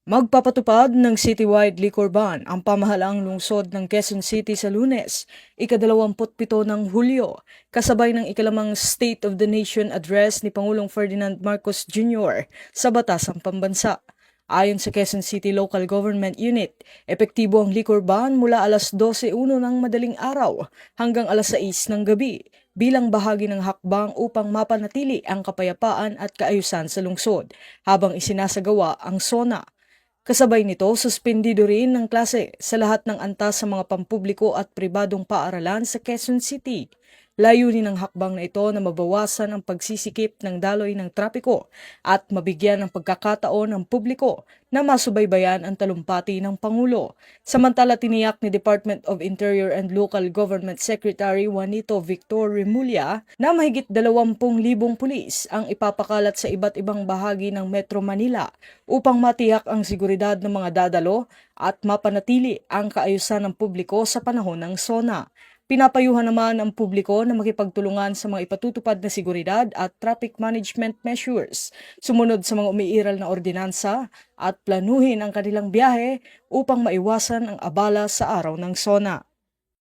Magpapatupad ng citywide liquor ban ang pamahalaang lungsod ng Quezon City sa Lunes, ika-27 ng Hulyo, kasabay ng ikalamang State of the Nation Address ni Pangulong Ferdinand Marcos Jr. sa Batasang Pambansa. Ayon sa Quezon City Local Government Unit, epektibo ang liquor ban mula alas 12:01 ng madaling araw hanggang alas 6 ng gabi bilang bahagi ng hakbang upang mapanatili ang kapayapaan at kaayusan sa lungsod habang isinasagawa ang SONA. Kasabay nito, suspendido rin ng klase sa lahat ng antas sa mga pampubliko at pribadong paaralan sa Quezon City. Layunin ng hakbang na ito na mabawasan ang pagsisikip ng daloy ng trapiko at mabigyan ng pagkakataon ng publiko na masubaybayan ang talumpati ng Pangulo. Samantala, tiniyak ni Department of Interior and Local Government Secretary Juanito Victor Remulla na mahigit 20,000 pulis ang ipapakalat sa iba't ibang bahagi ng Metro Manila upang matiyak ang seguridad ng mga dadalo at mapanatili ang kaayusan ng publiko sa panahon ng SONA. Pinapayuhan naman ang publiko na makipagtulungan sa mga ipatutupad na seguridad at traffic management measures, sumunod sa mga umiiral na ordinansa at planuhin ang kanilang biyahe upang maiwasan ang abala sa araw ng SONA.